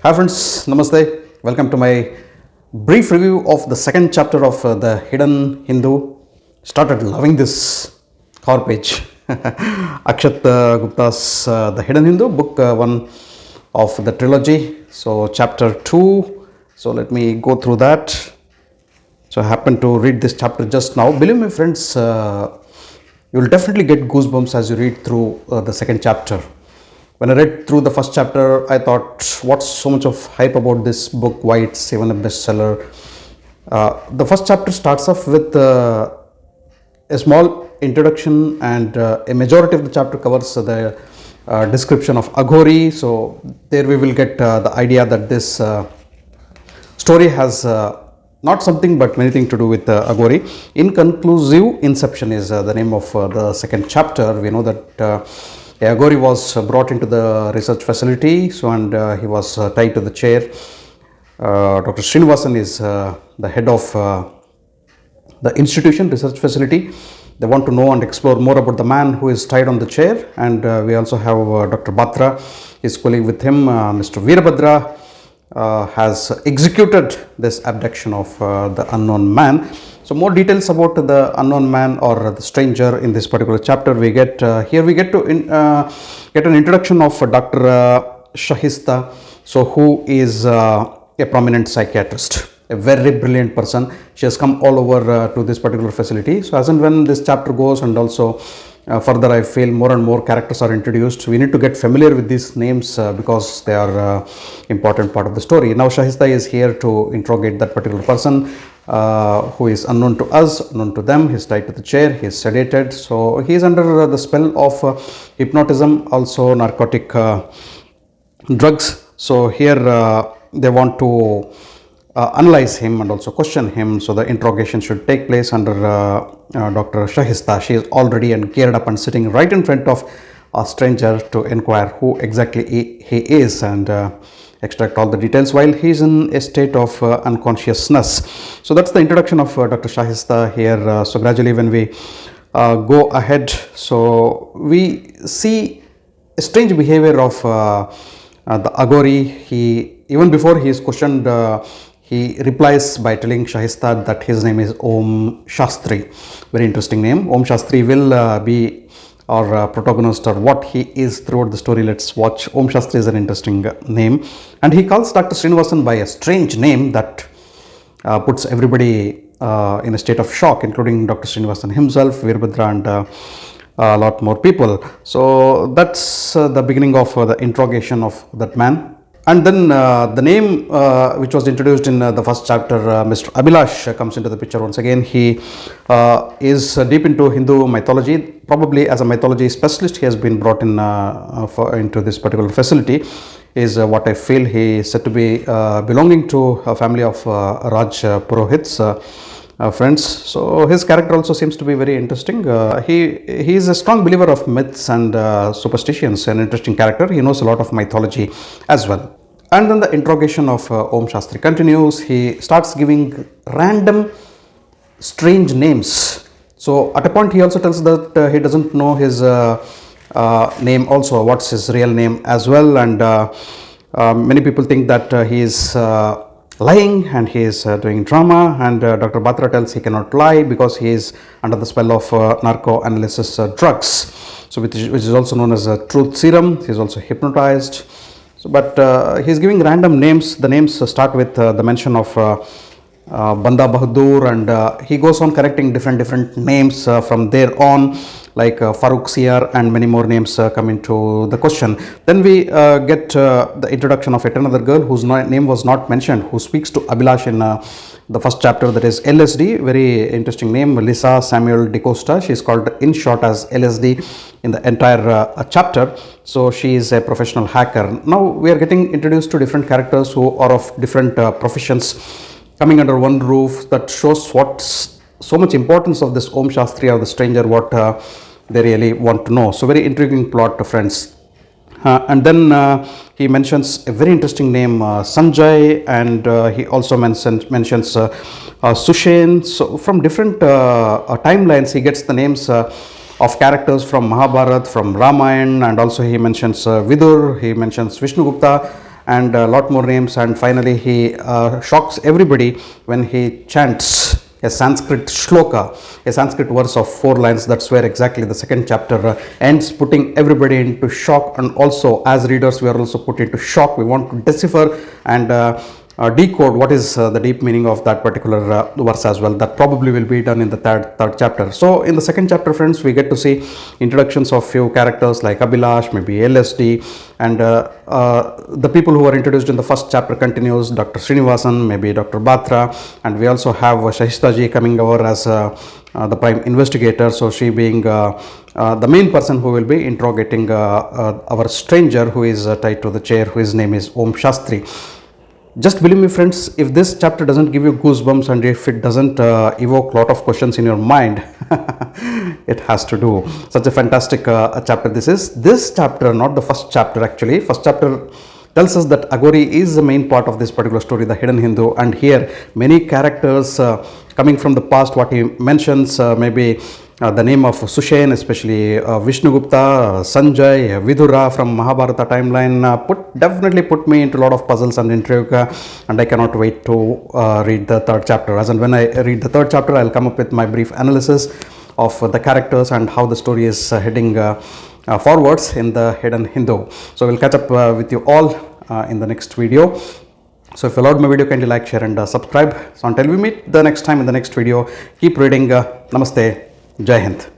Hi friends, Namaste. Welcome to my brief review of the second chapter of The Hidden Hindu. Started loving this cover page. Akshat Gupta's The Hidden Hindu, book 1 of the trilogy. So chapter 2. So let me go through that. So I happened to read this chapter just now. Believe me friends, you will definitely get goosebumps as you read through the second chapter. When I read through the first chapter, I thought, what's so much of hype about this book? Why it's even a bestseller? The first chapter starts off with a small introduction, and a majority of the chapter covers the description of Aghori. So there we will get the idea that this story has not something but many things to do with Aghori. Inconclusive Inception is the name of the second chapter. We know that Aghori was brought into the research facility, so and he was tied to the chair. Dr. Srinivasan is the head of the institution, research facility. They want to know and explore more about the man who is tied on the chair, and we also have Dr. Batra, his colleague with him, Mr. Veerabhadra, has executed this abduction of the unknown man. So more details about the unknown man or the stranger in this particular chapter we get. Here we get to get an introduction of Dr. Shahista, so who is a prominent psychiatrist, a very brilliant person. She has come all over to this particular facility. So as and when this chapter goes, and also further I feel more and more characters are introduced, we need to get familiar with these names because they are important part of the story. Now Shahista is here to interrogate that particular person who is unknown to us, unknown to them. He's tied to the chair, he is sedated, so he is under the spell of hypnotism, also narcotic drugs. So here they want to analyze him and also question him. So the interrogation should take place under Dr. Shahista. She is already and geared up and sitting right in front of a stranger to inquire who exactly he is and extract all the details while he is in a state of unconsciousness. So that's the introduction of Dr. Shahista here. So gradually when we go ahead, so we see a strange behavior of the Aghori. He, even before he is questioned, he replies by telling Shahista that his name is Om Shastri. Very interesting name. Om Shastri will be our protagonist, or what he is throughout the story. Let's watch. Om Shastri is an interesting name, and he calls Dr. Srinivasan by a strange name that puts everybody in a state of shock, including Dr. Srinivasan himself, Veerabhadra, and a lot more people. So that's the beginning of the interrogation of that man. And then the name which was introduced in the first chapter, Mr. Abhilash, comes into the picture once again. He is deep into Hindu mythology. Probably as a mythology specialist, he has been brought in into this particular facility. Is what I feel. He is said to be belonging to a family of Raj Purohits. Friends. So his character also seems to be very interesting. He is a strong believer of myths and superstitions. An interesting character. He knows a lot of mythology as well. And then the interrogation of Om Shastri continues. He starts giving random strange names. So at a point he also tells that he doesn't know his name also, what's his real name as well, and many people think that he is lying and he is doing drama, and Dr. Batra tells he cannot lie because he is under the spell of narco analysis drugs, so which is also known as a truth serum. He is also hypnotized. So, but he is giving random names. The names start with the mention of Banda Bahadur, and he goes on correcting different names from there on, like Farooq Siyar, and many more names come into the question. Then we get the introduction of yet another girl whose name was not mentioned, who speaks to Abhilash in the first chapter, that is LSD. Very interesting name, Lisa Samuel DeCosta. She is called in short as LSD in the entire chapter. So she is a professional hacker. Now we are getting introduced to different characters who are of different professions coming under one roof. That shows what's so much importance of this Om Shastri or the stranger, what they really want to know. So very intriguing plot, friends. And then he mentions a very interesting name, Sanjay, and he also mentions Sushen. So from different timelines he gets the names of characters from Mahabharata, from Ramayana, and also he mentions Vidur, he mentions Vishnugupta, and a lot more names, and finally he shocks everybody when he chants a Sanskrit shloka, a Sanskrit verse of 4 lines. That's where exactly the second chapter ends, putting everybody into shock, and also as readers we are also put into shock. We want to decipher and decode what is the deep meaning of that particular verse as well. That probably will be done in the third chapter. So in the second chapter, friends, we get to see introductions of few characters like Abhilash, maybe LSD, and the people who were introduced in the first chapter continues. Dr. Srinivasan, maybe Dr. Batra, and we also have Shahista coming over as the prime investigator. So she being the main person who will be interrogating our stranger who is tied to the chair, whose name is Om Shastri. Just believe me, friends, if this chapter doesn't give you goosebumps and if it doesn't evoke a lot of questions in your mind, it has to do. Such a fantastic chapter this is. This chapter, not the first chapter actually. First chapter tells us that Aghori is the main part of this particular story, the hidden Hindu, and here many characters coming from the past, what he mentions, maybe the name of Sushen, especially Vishnugupta, Sanjay, Vidura from Mahabharata timeline, definitely put me into a lot of puzzles and intrigue, and I cannot wait to read the third chapter. As and when I read the third chapter, I'll come up with my brief analysis of the characters and how the story is heading forwards in the hidden Hindu. So we'll catch up with you all in the next video. So if you loved my video, kindly like, share and subscribe. So until we meet the next time in the next video, keep reading. Namaste. Jai Hind.